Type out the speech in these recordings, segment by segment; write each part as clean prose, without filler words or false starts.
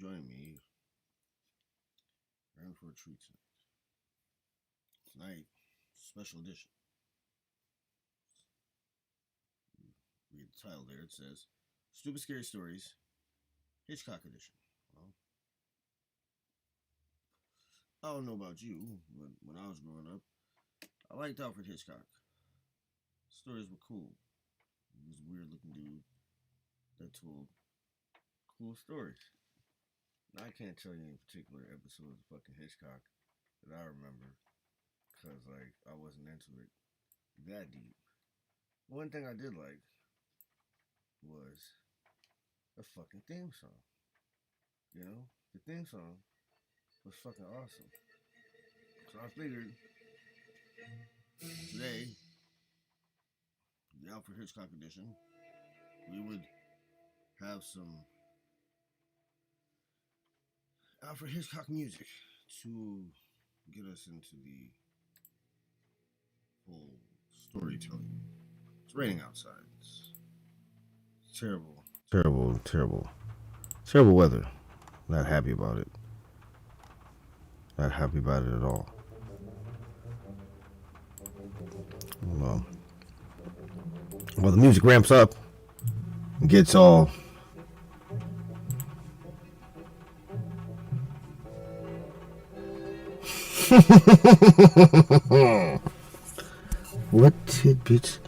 joining me. We're in for a treat tonight. Special edition. Read the title there. It says Stupid Scary Stories, Hitchcock Edition. Well, I don't know about you, but when I was growing up, I liked Alfred Hitchcock. Stories were cool. He was a weird looking dude that told cool stories. Now, I can't tell you any particular episode of fucking Hitchcock that I remember because, I wasn't into it that deep. One thing I did like was the fucking theme song. You know, the theme song was fucking awesome. So I figured today, the Alfred Hitchcock edition, we would have some Alfred Hitchcock music to get us into the whole storytelling. It's raining outside. It's terrible. Terrible weather. Not happy about it. Not happy about it at all. Well, the music ramps up and gets all what tidbits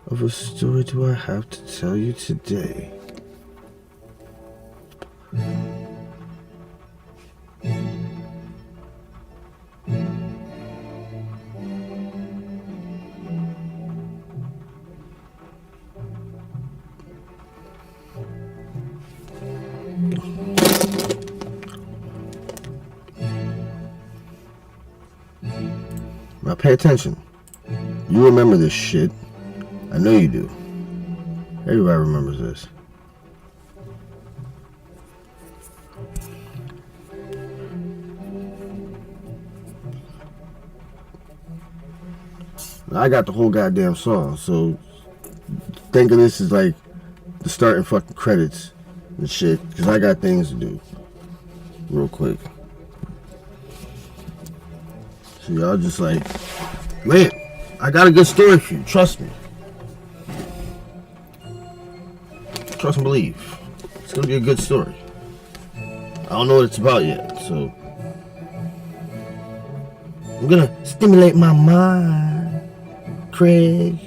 of a story do I have to tell you today? Now pay attention. You remember this shit. I know you do. Everybody remembers this. Now, I got the whole goddamn song, so think of this as like the starting fucking credits and shit, because I got things to do real quick. So y'all just like, man, I got a good story for you. Trust me. Trust and believe. It's gonna be a good story. I don't know what it's about yet, so I'm gonna stimulate my mind, Craig.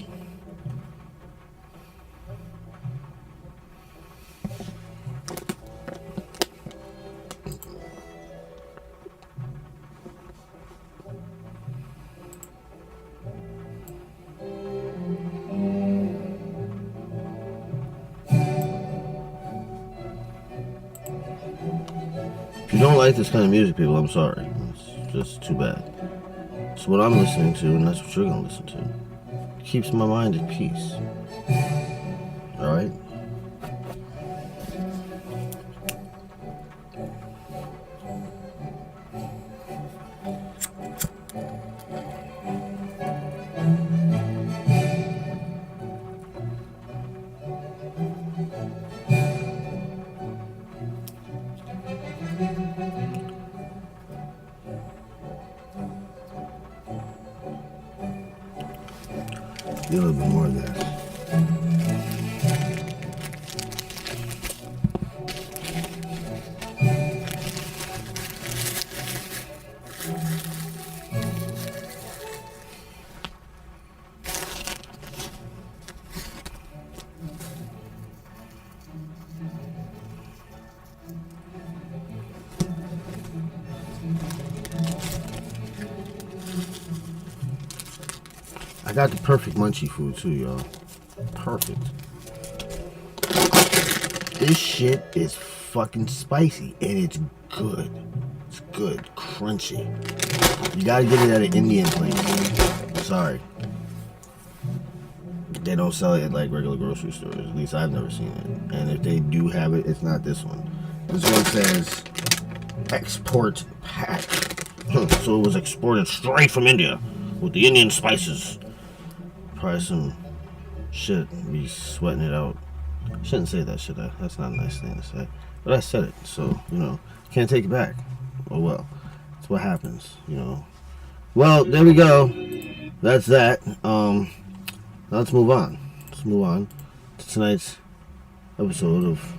If you don't like this kind of music, people, I'm sorry. It's just too bad. It's what I'm listening to, and that's what you're gonna listen to. It keeps my mind at peace. Alright? Get a little bit more of this. I got the perfect munchie food too, y'all. Perfect. This shit is fucking spicy and it's good. It's good, crunchy. You gotta get it at an Indian place. Sorry. They don't sell it at like regular grocery stores. At least I've never seen it. And if they do have it, it's not this one. This one says export pack. So it was exported straight from India with the Indian spices. Probably some shit, be sweating it out. Shouldn't say that, should I? That's not a nice thing to say. But I said it, so, can't take it back. Oh well. That's what happens, Well, there we go. That's that. Now let's move on. Let's move on to tonight's episode of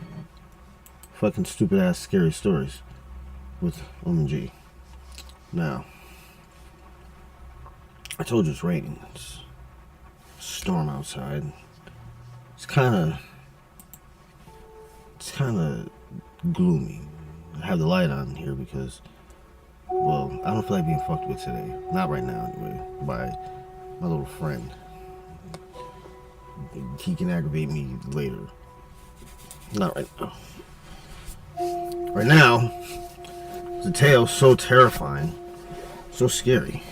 fucking stupid ass scary stories with Omen G. Now, I told you it's raining. It's a storm outside. It's kind of gloomy. I have the light on here because, well, I don't feel like being fucked with today. Not right now, anyway. By my little friend. He can aggravate me later. Not right now. Right now, the tale so terrifying, so scary,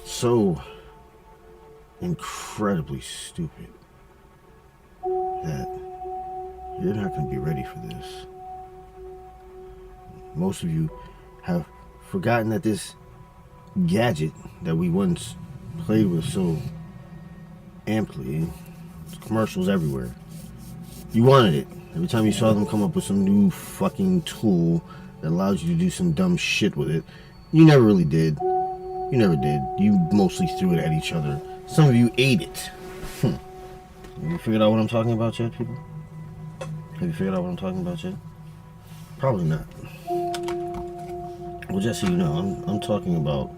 so incredibly stupid that you're not going to be ready for this. Most of you have forgotten that this gadget that we once played with so amply, commercials everywhere, you wanted it. Every time you saw them come up with some new fucking tool that allows you to do some dumb shit with it, you never really did. You never did. You mostly threw it at each other. Some of you ate it. Have you figured out what I'm talking about yet, people? Have you figured out what I'm talking about yet? Probably not. Well, just so you know, I'm talking about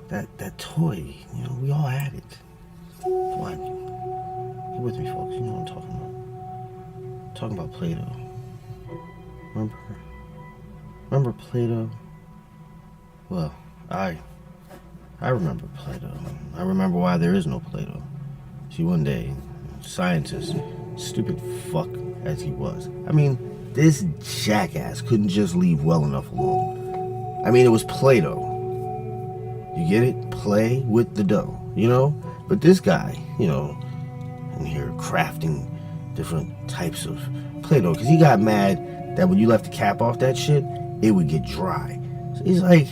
that toy. We all had it. Come on, get with me, folks. You know what I'm talking about. I'm talking about Play-Doh. Remember Play-Doh? Well, I remember Play-Doh. I remember why there is no Play-Doh. See, one day, scientist, stupid fuck as he was. I mean, this jackass couldn't just leave well enough alone. I mean, it was Play-Doh. You get it? Play with the dough, But this guy, in here crafting different types of Play-Doh, because he got mad that when you left the cap off that shit, it would get dry. So he's like,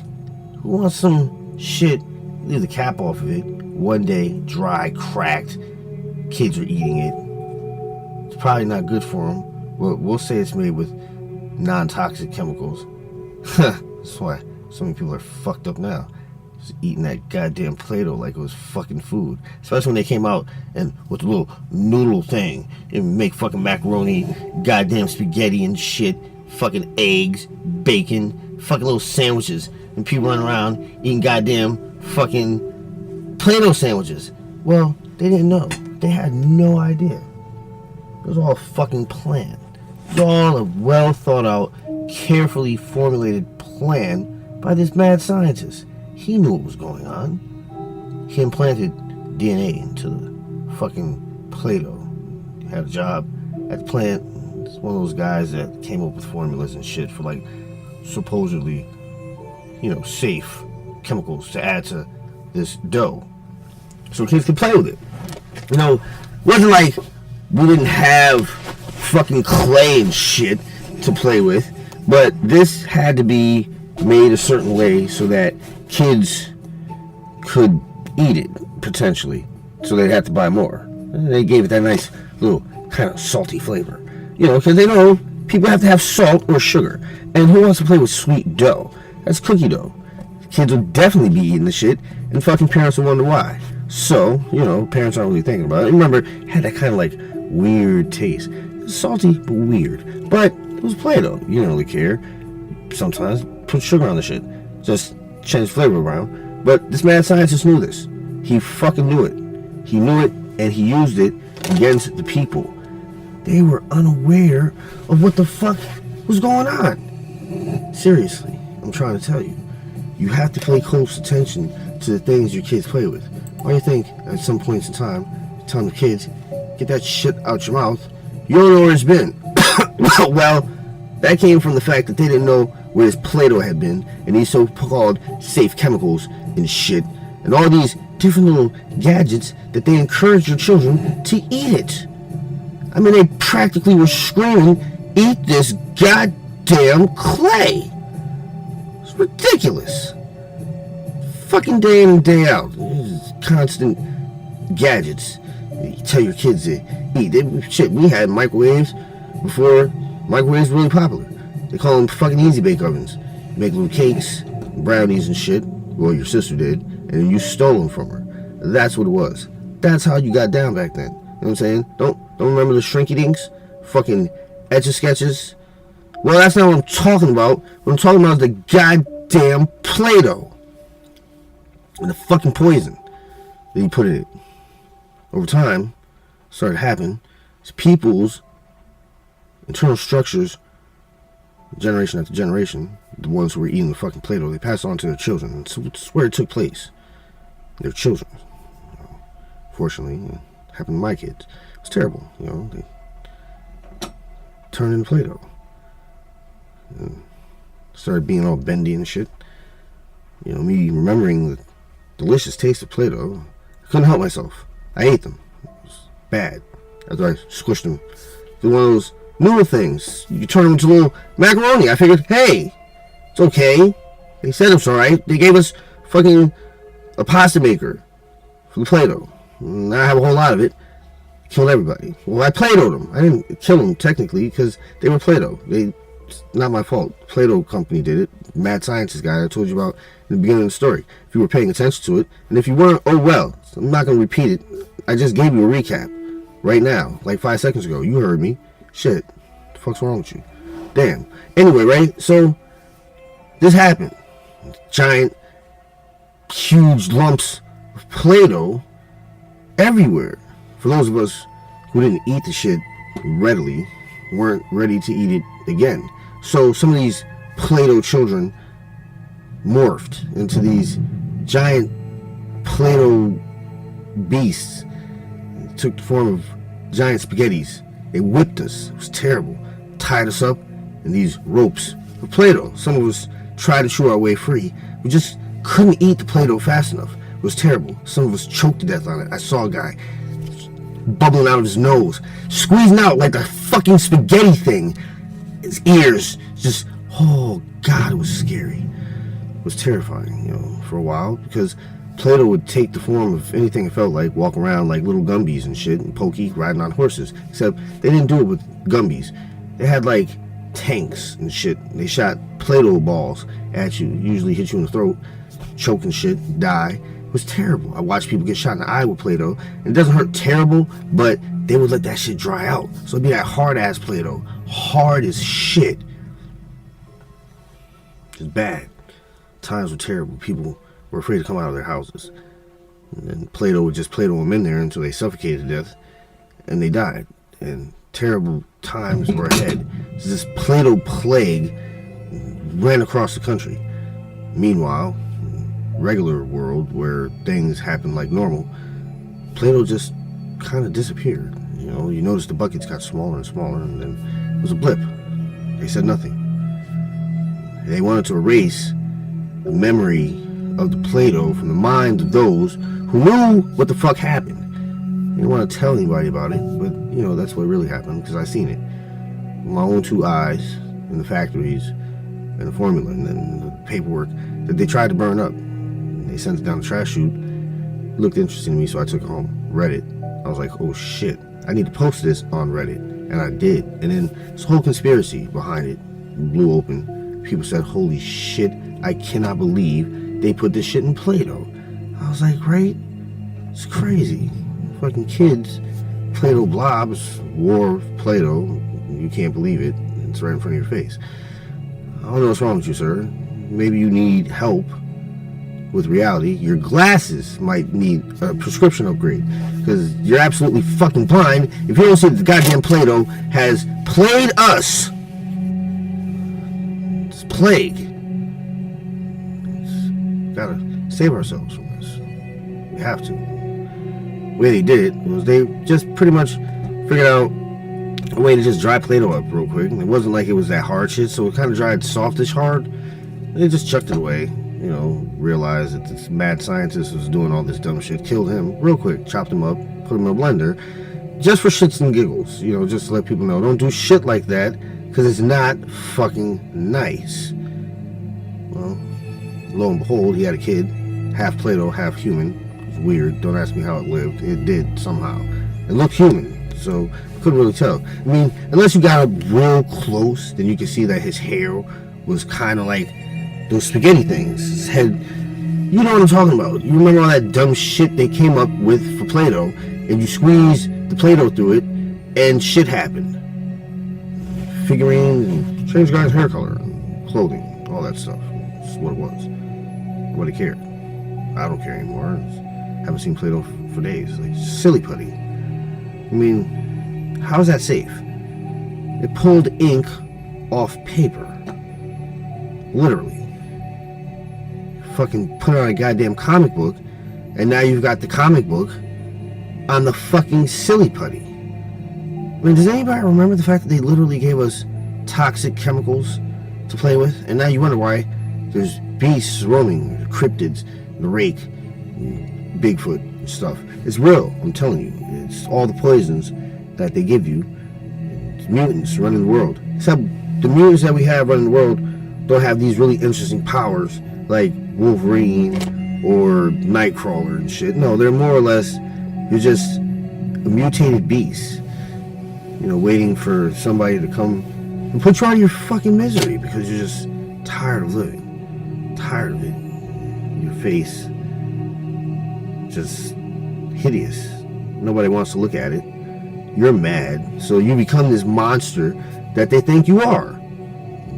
who wants some shit, leave the cap off of it, one day, dry, cracked, kids are eating it. It's probably not good for them. We'll say it's made with non-toxic chemicals. That's why so many people are fucked up now. Just eating that goddamn Play-Doh like it was fucking food. Especially when they came out and with the little noodle thing and make fucking macaroni, goddamn spaghetti and shit, fucking eggs, bacon, fucking little sandwiches, and people running around eating goddamn fucking Play-Doh sandwiches. Well, they didn't know. They had no idea. It was all fucking planned. It was all a well thought out, carefully formulated plan by this mad scientist. He knew what was going on. He implanted DNA into the fucking Play-Doh. He had a job at the plant. It's one of those guys that came up with formulas and shit for like supposedly, safe chemicals to add to this dough so kids could play with it. It wasn't like we didn't have fucking clay and shit to play with, but this had to be made a certain way so that kids could eat it, potentially, so they'd have to buy more. And they gave it that nice little kind of salty flavor, because they know people have to have salt or sugar, and who wants to play with sweet dough? That's cookie dough. Kids will definitely be eating the shit, and fucking parents will wonder why. So, parents aren't really thinking about it. Remember, it had that kind of like weird taste. It was salty, but weird. But it was Play-Doh. You didn't really care. Sometimes put sugar on the shit. Just change flavor around. But this mad scientist knew this. He fucking knew it. He knew it, and he used it against the people. They were unaware of what the fuck was going on. Seriously, I'm trying to tell you. You have to pay close attention to the things your kids play with. Why do you think at some points in time, telling the kids, get that shit out your mouth, you don't know where it's been? Well, that came from the fact that they didn't know where this Play-Doh had been, and these so-called safe chemicals and shit, and all these different little gadgets that they encourage your children to eat it. I mean, they practically were screaming, eat this goddamn clay. It's ridiculous. Fucking day in and day out. Constant gadgets. You tell your kids to eat. Shit, we had microwaves before microwaves were really popular. They call them fucking easy bake ovens. You make little cakes, brownies and shit. Well, your sister did, and you stole them from her. That's what it was. That's how you got down back then. You know what I'm saying? Don't remember the shrinky dinks? Fucking Etch-a-Sketches? Well, that's not what I'm talking about. What I'm talking about is the goddamn Play-Doh. And the fucking poison that you put in it. Over time, started happening. It's people's internal structures, generation after generation, the ones who were eating the fucking Play-Doh, they passed on to their children. So it's where it took place. Their children. Fortunately, it happened to my kids. It was terrible. They turned into Play-Doh. And started being all bendy and shit. Me remembering the delicious taste of Play-Doh, I couldn't help myself. I ate them. It was bad. After I squished them. They're one of those noodle things. You turn them into little macaroni. I figured, hey, it's okay. They said it's alright. They gave us fucking a pasta maker for the Play-Doh. And I have a whole lot of it. Killed everybody. Well, I Play-Doh'd them. I didn't kill them technically because they were Play-Doh. It's not my fault. Play-Doh company did it. Mad scientist guy I told you about in the beginning of the story. If you were paying attention to it, and if you weren't, oh well. So I'm not going to repeat it. I just gave you a recap right now, like 5 seconds ago. You heard me. Shit. What the fuck's wrong with you? Damn. Anyway, right? So, this happened. Giant, huge lumps of Play-Doh everywhere. For those of us who didn't eat the shit readily, weren't ready to eat it again. So some of these Play-Doh children morphed into these giant Play-Doh beasts. It took the form of giant spaghettis. They whipped us. It was terrible. Tied us up in these ropes of Play-Doh. Some of us tried to chew our way free. We just couldn't eat the Play-Doh fast enough. It was terrible. Some of us choked to death on it. I saw a guy bubbling out of his nose, squeezing out like a fucking spaghetti thing. His ears just, oh God, it was scary. It was terrifying, for a while, because Play-Doh would take the form of anything it felt like, walk around like little Gumbies and shit, and Pokey riding on horses. Except they didn't do it with Gumbies. They had like tanks and shit. They shot Play-Doh balls at you, usually hit you in the throat, choke and shit, die. It was terrible. I watched people get shot in the eye with Play-Doh. And it doesn't hurt terrible, but they would let that shit dry out. So it'd be that hard-ass Play-Doh. Hard as shit. Just bad. Times were terrible. People were afraid to come out of their houses. And then Play-Doh would just Play-Doh them in there until they suffocated to death. And they died. And terrible times were ahead. So this Play-Doh plague ran across the country. Meanwhile, regular world where things happen like normal, Play-Doh just kind of disappeared. You notice the buckets got smaller and smaller, and then it was a blip. They said nothing. They wanted to erase the memory of the Play-Doh from the minds of those who knew what the fuck happened. They didn't want to tell anybody about it, but that's what really happened, because I seen it with my own 2 eyes in the factories and the formula and then the paperwork that they tried to burn up. They sent it down the trash chute. It looked interesting to me, so I took it home, read it. I was like, oh shit, I need to post this on Reddit. And I did. And then this whole conspiracy behind it blew open. People said, holy shit, I cannot believe they put this shit in Play-Doh. I was like, right? It's crazy. Fucking kids, Play-Doh blobs, war Play-Doh. You can't believe it. It's right in front of your face. I don't know what's wrong with you, sir. Maybe you need help with reality. Your glasses might need a prescription upgrade, because you're absolutely fucking blind if you don't see that the goddamn Play-Doh has played us. It's plague. Gotta save ourselves from this. We have to. The way they did it was they just pretty much figured out a way to just dry Play-Doh up real quick. It wasn't like it was that hard shit, so it kind of dried softish hard. They just chucked it away. Realized that this mad scientist was doing all this dumb shit, killed him real quick, chopped him up, put him in a blender, just for shits and giggles, just to let people know, don't do shit like that, because it's not fucking nice. Well, lo and behold, he had a kid, half Play-Doh, half human. It was weird, don't ask me how it lived, it did somehow. It looked human, so couldn't really tell. I mean, unless you got up real close, then you could see that his hair was kind of like those spaghetti things. His head, you know what I'm talking about. You remember all that dumb shit they came up with for Play-Doh, and you squeeze the Play-Doh through it, and shit happened. Figurines, and change guy's hair color, and clothing, all that stuff. That's what it was. Nobody cared. I don't care anymore. I haven't seen Play-Doh for days. Like, silly putty. I mean, how is that safe? It pulled ink off paper. Literally. Fucking put it on a goddamn comic book, and now you've got the comic book on the fucking silly putty. I mean, does anybody remember the fact that they literally gave us toxic chemicals to play with? And now you wonder why there's beasts roaming, cryptids, the rake, Bigfoot and stuff. It's real, I'm telling you. It's all the poisons that they give you. It's mutants running the world. Except the mutants that we have running the world don't have these really interesting powers like Wolverine or Nightcrawler and shit. No, they're more or less, you're just a mutated beast. You know, waiting for somebody to come and put you out of your fucking misery because you're just tired of living. Tired of it. Your face just hideous. Nobody wants to look at it. You're mad, so you become this monster that they think you are.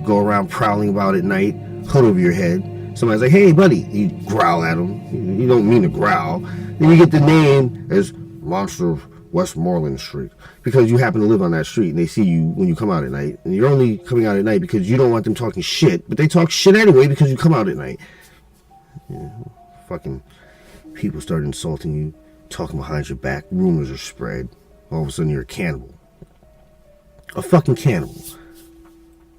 Go around prowling about at night, hood over your head. Somebody's like, hey buddy, you growl at them. You don't mean to growl. Then you get the name as Monster of Westmoreland Street because you happen to live on that street and they see you when you come out at night, and you're only coming out at night because you don't want them talking shit, but they talk shit anyway because you come out at night. Yeah, fucking people start insulting you, talking behind your back, rumors are spread. All of a sudden you're a cannibal. A fucking cannibal.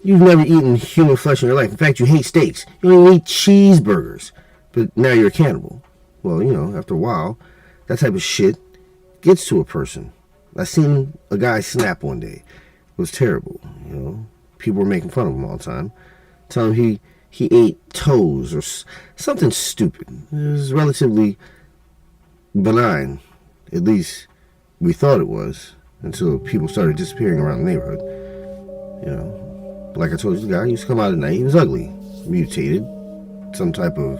You've never eaten human flesh in your life. In fact, you hate steaks. You don't even eat cheeseburgers. But now you're a cannibal. Well, you know, after a while, that type of shit gets to a person. I seen a guy snap one day. It was terrible, you know. People were making fun of him all the time. Telling him he ate toes or something stupid. It was relatively benign. At least we thought it was. Until people started disappearing around the neighborhood. You know. Like I told you, the guy used to come out at night. He was ugly. Mutated. Some type of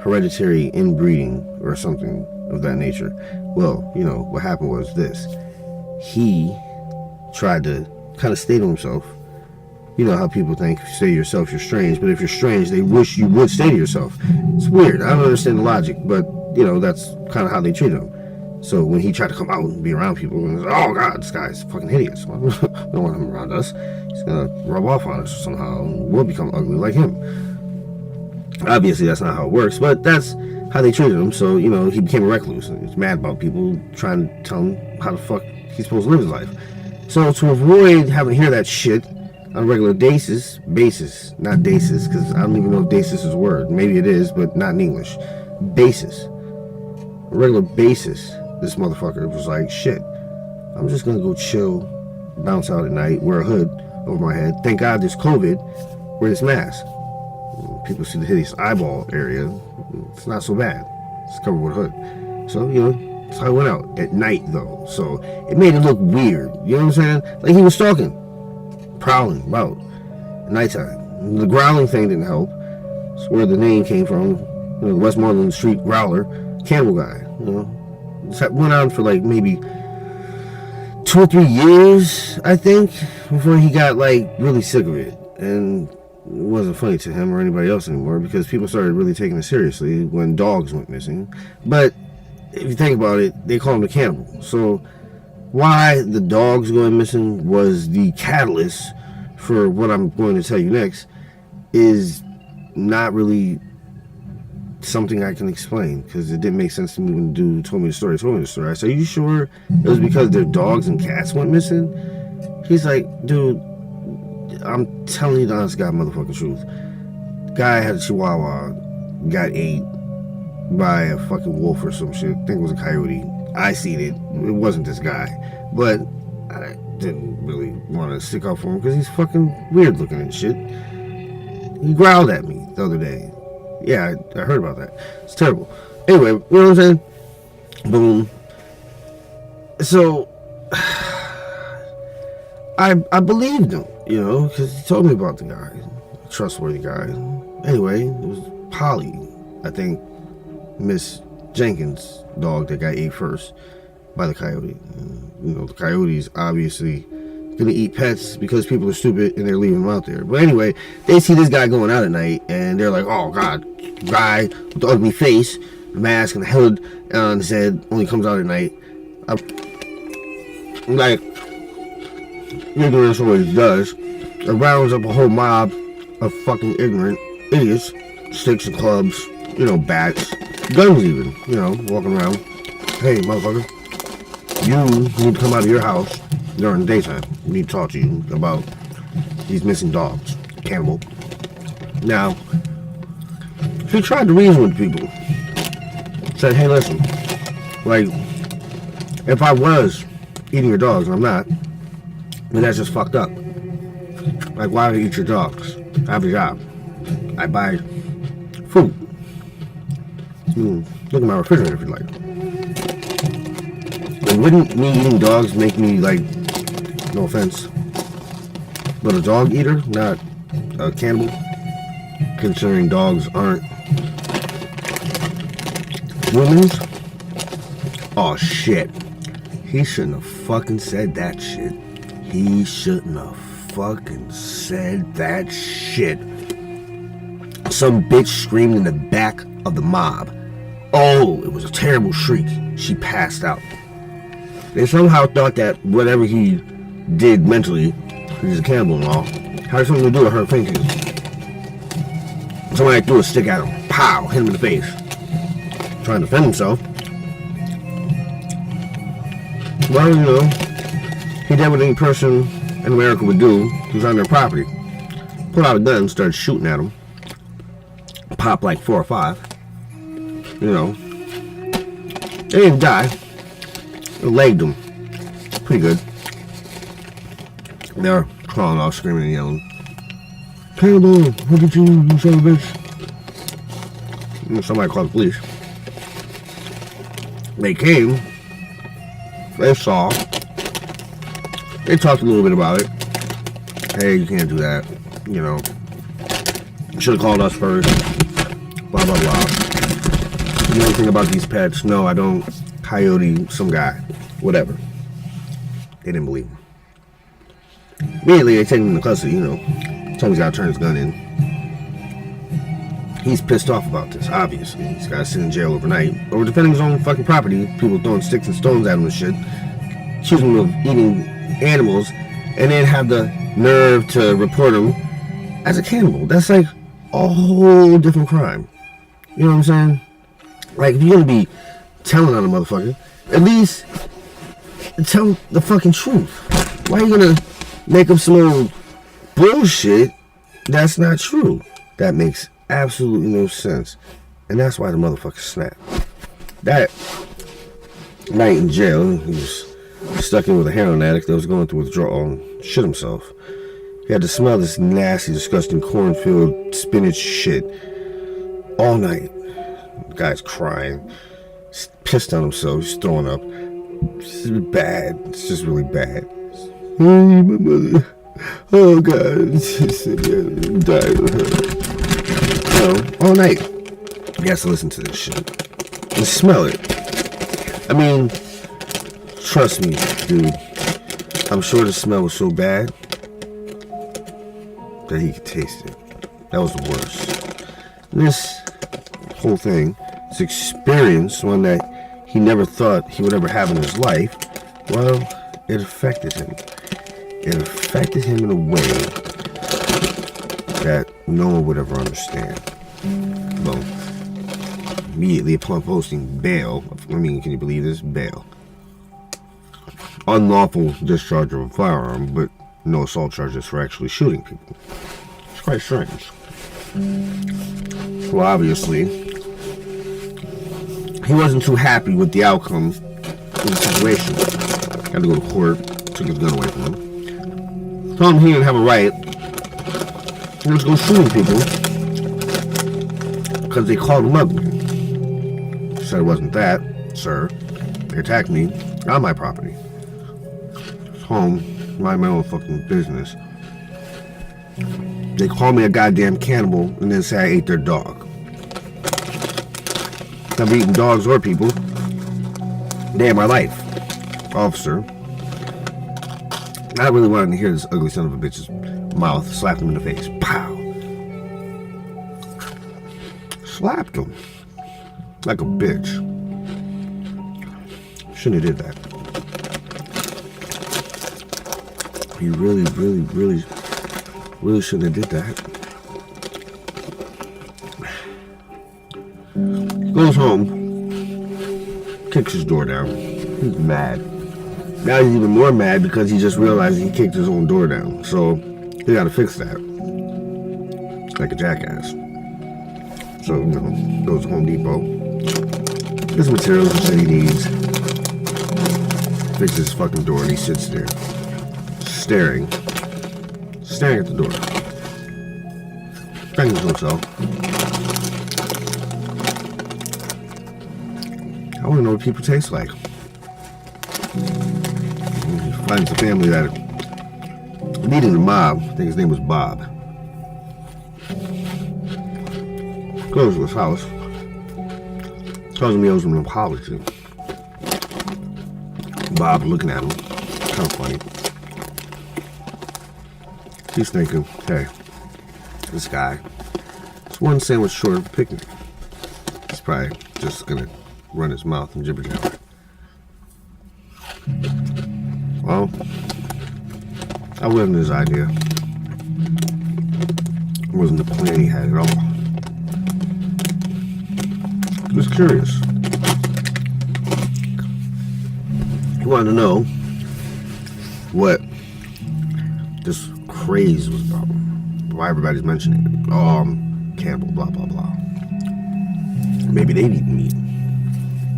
hereditary inbreeding or something of that nature. Well, you know, what happened was this. He tried to kind of stay to himself. You know how people think, if you stay to yourself, you're strange. But if you're strange, they wish you would stay to yourself. It's weird. I don't understand the logic. But, you know, that's kind of how they treat him. So when he tried to come out and be around people, and was, oh God, this guy's fucking hideous. We don't want him around us. He's going to rub off on us somehow. And we'll become ugly like him. Obviously, that's not how it works. But that's how they treated him. So, you know, he became a recluse. And he's mad about people trying to tell him how the fuck he's supposed to live his life. So to avoid having to hear that shit on a regular basis, not dasis, because I don't even know if dasis is a word. Maybe it is, but not in English. Basis. A regular basis. This motherfucker was like, shit, I'm just going to go chill, bounce out at night, wear a hood over my head. Thank God there's COVID. Wear this mask. People see the hideous eyeball area. It's not so bad. It's covered with a hood. So, you know, that's how I went out. At night, though. So, it made it look weird. You know what I'm saying? Like he was stalking. Prowling about. At nighttime. The growling thing didn't help. That's where the name came from. You know, the Westmoreland Street Growler. Cannibal guy. You know. It went on for like maybe 2 or 3 years, I think, before he got like really sick of it. And it wasn't funny to him or anybody else anymore because people started really taking it seriously when dogs went missing. But if you think about it, they call him a cannibal. So why the dogs going missing was the catalyst for what I'm going to tell you next is not really something I can explain because it didn't make sense to me when the dude told me the story. I said, are you sure it was because their dogs and cats went missing? He's like, dude, I'm telling you the honest God motherfucking truth. Guy had a chihuahua, got ate by a fucking wolf or some shit. I think it was a coyote. I seen it. It wasn't this guy. But I didn't really want to stick up for him because he's fucking weird looking and shit. He growled at me the other day. Yeah, I heard about that. It's terrible. Anyway, you know what I'm saying? Boom. So I believed him, because he told me about the guy, a trustworthy guy. Anyway, it was Polly, I think, Miss Jenkins' dog that got ate first by the coyote. The coyote's obviously gonna eat pets because people are stupid and they're leaving them out there. But anyway, they see this guy going out at night and they're like, oh God, guy with the ugly face, the mask and the hood on his head only comes out at night. I'm like, ignorance always does. It rounds up a whole mob of fucking ignorant idiots, sticks and clubs, bats, guns even, walking around. Hey, motherfucker, you need to come out of your house during the daytime. We need to talk to you about these missing dogs. Cannibal. Now, he tried to reason with people. Said, hey, listen, like, if I was eating your dogs, and I'm not, then that's just fucked up. Like, why do you eat your dogs? I have a job. I buy food. Look at my refrigerator if you like. And wouldn't me eating dogs make me, like, no offense, but a dog eater, not a cannibal? Considering dogs aren't humans? Oh shit. He shouldn't have fucking said that shit. He shouldn't have fucking said that shit. Some bitch screamed in the back of the mob. Oh, it was a terrible shriek. She passed out. They somehow thought that whatever he did mentally, he's a cannibal and all, had something to do with her thinking. Somebody threw a stick at him. Pow! Hit him in the face. Trying to defend himself. Well, he did what any person in America would do who's on their property. Pulled out a gun and started shooting at him. Popped like 4 or 5. They didn't die. They legged him. Pretty good. They're crawling off, screaming and yelling. Cannibal, look at you son of a bitch. Somebody called the police. They came. They saw. They talked a little bit about it. Hey, you can't do that. You should have called us first. Blah, blah, blah. You know anything about these pets? No, I don't. Coyote, some guy. Whatever. They didn't believe him. Immediately, they take him into custody, Tell him he's got to turn his gun in. He's pissed off about this, obviously. He's got to sit in jail overnight. Over defending his own fucking property. People throwing sticks and stones at him and shit. Accusing him of eating animals. And then have the nerve to report him as a cannibal. That's like a whole different crime. You know what I'm saying? Like, if you're going to be telling on a motherfucker, at least tell the fucking truth. Why are you going to make up some old bullshit that's not true? That makes absolutely no sense. And that's why the motherfucker snapped. That night in jail, he was stuck in with a heroin addict that was going through withdrawal and shit himself. He had to smell this nasty, disgusting cornfield spinach shit all night. The guy's crying. He's pissed on himself. He's throwing up. It's bad. It's just really bad. Hey, my mother. Oh, God. She's died with her. All night. He has to listen to this shit. And smell it. I mean, trust me, dude. I'm sure the smell was so bad that he could taste it. That was the worst. And this whole thing, this experience, one that he never thought he would ever have in his life, well, it affected him. It affected him in a way that no one would ever understand. Well, immediately upon posting bail, can you believe this? Bail. Unlawful discharge of a firearm, but no assault charges for actually shooting people. It's quite strange. Well, obviously, he wasn't too happy with the outcome of the situation. Had to go to court, took his gun away from him. Told him he didn't have a right. He was going shooting people because they called him ugly. Said it wasn't that, sir. They attacked me on my property. Home, mind my own fucking business. They call me a goddamn cannibal and then say I ate their dog. I've eaten dogs or people. Day of my life, officer. I really wanted to hear this ugly son of a bitch's mouth. Slapped him in the face. Pow. Slapped him. Like a bitch. Shouldn't have did that. He really shouldn't have did that. Goes home. Kicks his door down. He's mad. Now he's even more mad because he just realized he kicked his own door down. So he gotta fix that. Like a jackass. So, you know, goes to Home Depot. Gets materials that he needs. Fixes his fucking door and he sits there. Staring at the door. Thinking to himself, I want to know what people taste like. He finds a family that meeting the mob. I think his name was Bob. Goes to his house. Tells him he owes him an apology. Bob looking at him. Kind of funny. He's thinking, hey, this guy is one sandwich short of a picnic. He's probably just gonna run his mouth and jibber jabber. Well, that wasn't his idea. It wasn't the plan he had at all. He was curious. He wanted to know what this craze was about. Why everybody's mentioning it. Oh, cannibal, blah, blah, blah. Maybe they've eaten meat.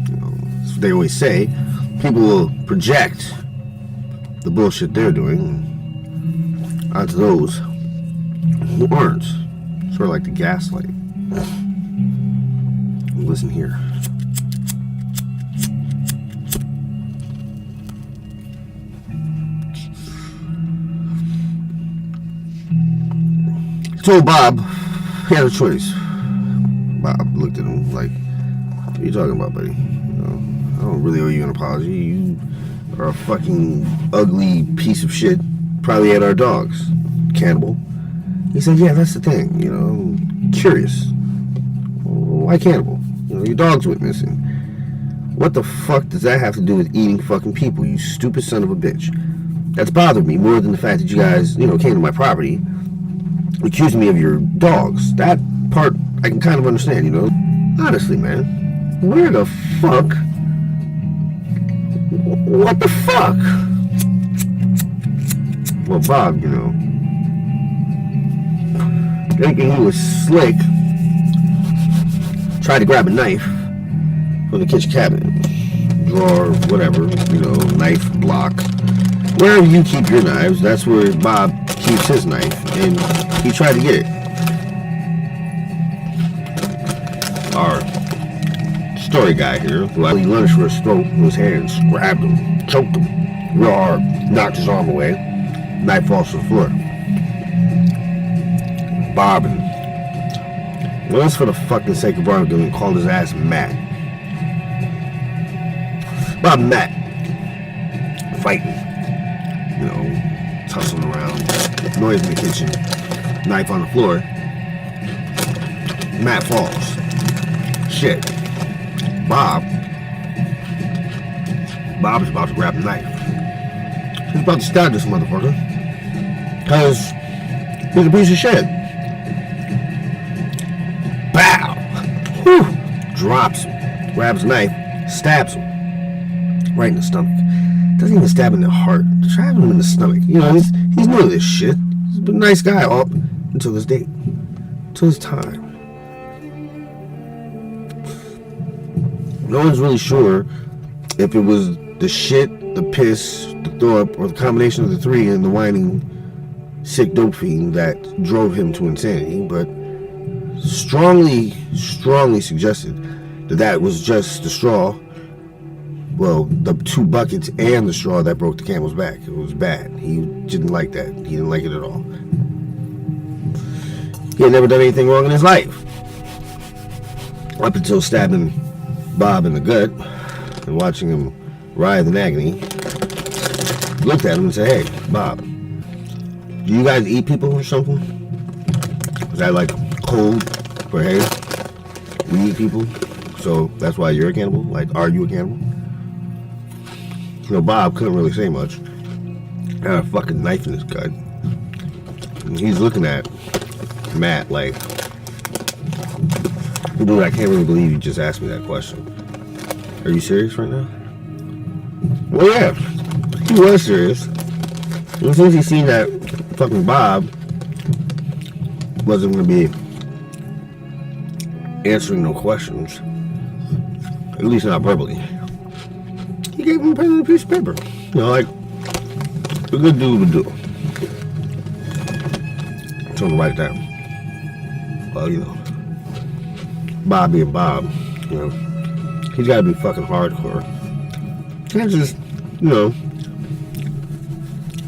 You know, that's what they always say. People will project the bullshit they're doing onto those who aren't. Sort of like the gaslight. Listen here. Told Bob he had a choice. Bob looked at him like, what are you talking about, buddy? You know, I don't really owe you an apology. You are a fucking ugly piece of shit. Probably ate our dogs. Cannibal. He said, yeah, that's the thing. You know, I'm curious. Why cannibal? You know, your dog's went missing. What the fuck does that have to do with eating fucking people, you stupid son of a bitch? That's bothered me more than the fact that you guys, you know, came to my property accusing me of your dogs. That part I can kind of understand, you know. Honestly, man, where the fuck? What the fuck? Well, Bob, you know, thinking he was slick, tried to grab a knife from the kitchen cabinet, drawer, whatever, you know, knife block. Wherever you keep your knives, that's where Bob keeps his knife, and he tried to get it. Our story guy here, who he lunged for his throat with his hands, grabbed him, choked him real hard, knocked his arm away, knife falls to the floor. Bob, and well, that's for the fucking sake of argument, called his ass Matt. Bob and Matt fighting, you know, tussling around, noise in the kitchen, knife on the floor. Matt falls. Shit. Bob is about to grab the knife. He's about to stab this motherfucker. Because he's a piece of shit. Bow! Whew! Drops him. Grabs the knife. Stabs him. Right in the stomach. Doesn't even stab him in the heart. Stabs him in the stomach. You know, he's new to this shit. He's been a nice guy up until this date. Until this time. No one's really sure if it was the shit, the piss, the throw up, or the combination of the three and the whining, sick dope fiend that drove him to insanity, but strongly suggested that was just the straw Well, the 2 buckets and the straw that broke the camel's back. It was bad. He didn't like that. He didn't like it at all. He had never done anything wrong in his life. Up until stabbing Bob in the gut and watching him writhe in agony. Looked at him and said, "Hey, Bob, do you guys eat people or something? Is that like code for, hey, we eat people, so that's why you're a cannibal? Like, are you a cannibal?" Bob couldn't really say much. Had a fucking knife in his gut. And he's looking at Matt like, dude, I can't really believe you just asked me that question. Are you serious right now? Well, yeah, he was serious. And since he seen that fucking Bob wasn't going to be answering no questions, at least not verbally, he gave him a pen and a piece of paper. Like a good dude would do. Told him to write it down. Well, Bob being Bob, he's got to be fucking hardcore. Can't just,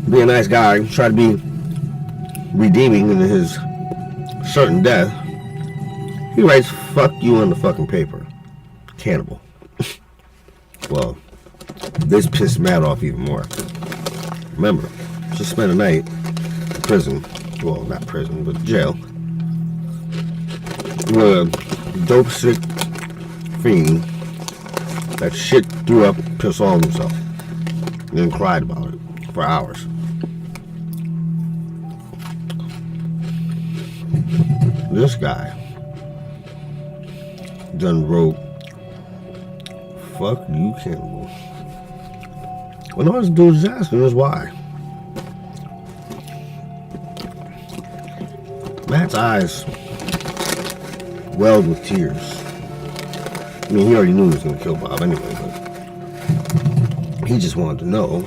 be a nice guy, try to be redeeming in his certain death. He writes "fuck you" on the fucking paper. Cannibal. Well, this pissed Matt off even more. Remember, just spent a night in prison. Well, not prison, but jail. With a dope sick fiend that shit threw up, pissed all of himself, and then cried about it for hours. This guy done wrote "fuck you, cannibal." When all this dude is asking is why. Matt's eyes welled with tears. I mean, he already knew he was going to kill Bob anyway, but he just wanted to know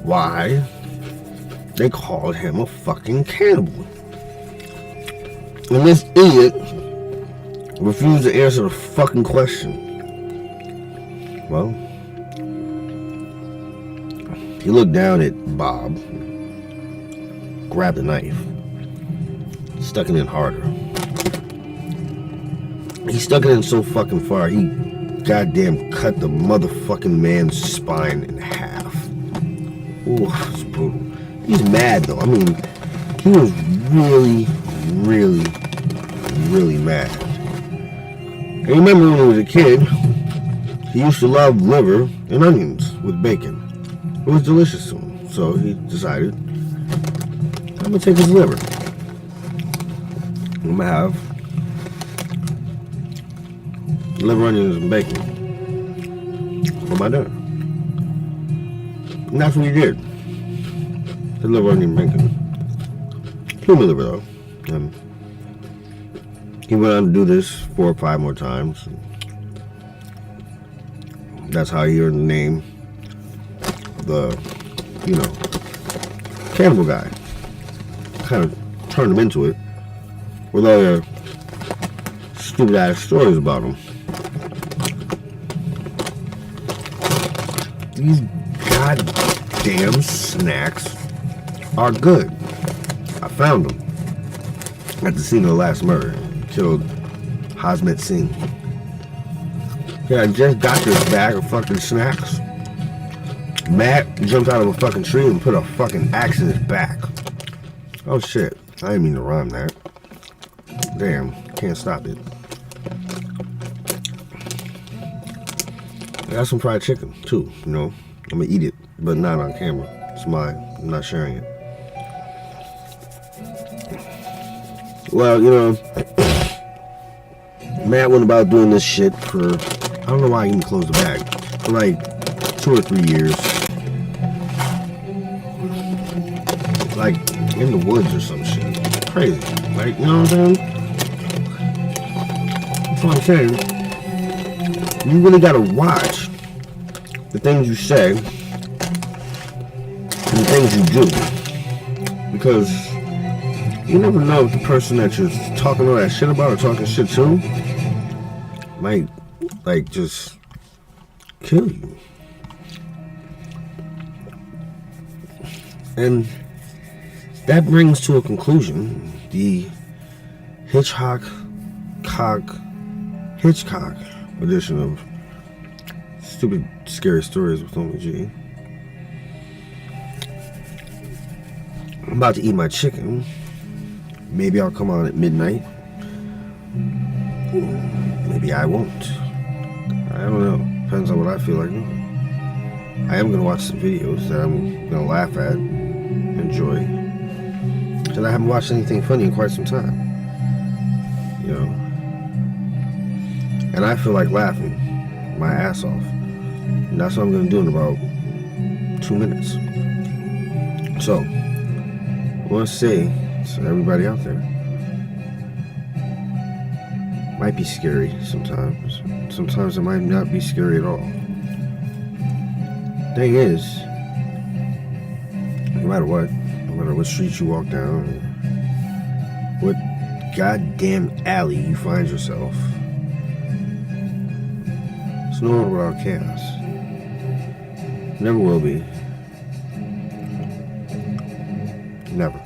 why they called him a fucking cannibal. And this idiot refused to answer the fucking question. Well, he looked down at Bob, grabbed a knife, stuck it in harder. He stuck it in so fucking far, he goddamn cut the motherfucking man's spine in half. Ooh, it's brutal. He's mad though. I mean, he was really, really, really mad. And remember when he was a kid, he used to love liver and onions with bacon. It was delicious to him. So he decided, I'm gonna take his liver. I'm gonna have liver, onions, and bacon for my dinner. And that's what he did. The liver, onion, bacon. Human liver though. And he went on to do this 4 or 5 more times. That's how he earned the name, the, cannibal guy. Kind of turned him into it with all their stupid ass stories about him. These goddamn snacks are good. I found them at the scene of the last murder. Killed Hazmet Singh. Yeah, I just got this bag of fucking snacks. Matt jumped out of a fucking tree and put a fucking axe in his back. Oh shit, I didn't mean to rhyme that. Damn, can't stop it. I got some fried chicken too, I'm gonna eat it, but not on camera. It's mine, I'm not sharing it. Well, Matt went about doing this shit for, I don't know why he even closed the bag, for like 2 or 3 years. Like in the woods or some shit. Crazy. Like, you know what I'm saying? That's what I'm saying. You really gotta watch the things you say and the things you do. Because you never know if the person that you're talking all that shit about or talking shit to might like just kill you. And that brings to a conclusion the Hitchcock edition of Stupid Scary Stories with Only G. I'm about to eat my chicken. Maybe I'll come on at midnight. Maybe I won't. I don't know. Depends on what I feel like doing. I am going to watch some videos that I'm going to laugh at, enjoy. Because I haven't watched anything funny in quite some time. You know? And I feel like laughing my ass off. And that's what I'm going to do in about 2 minutes. So, I want to say to everybody out there, it might be scary sometimes. Sometimes it might not be scary at all. Thing is, no matter what street you walk down, what goddamn alley you find yourself, it's no one without chaos. Never will be. Never.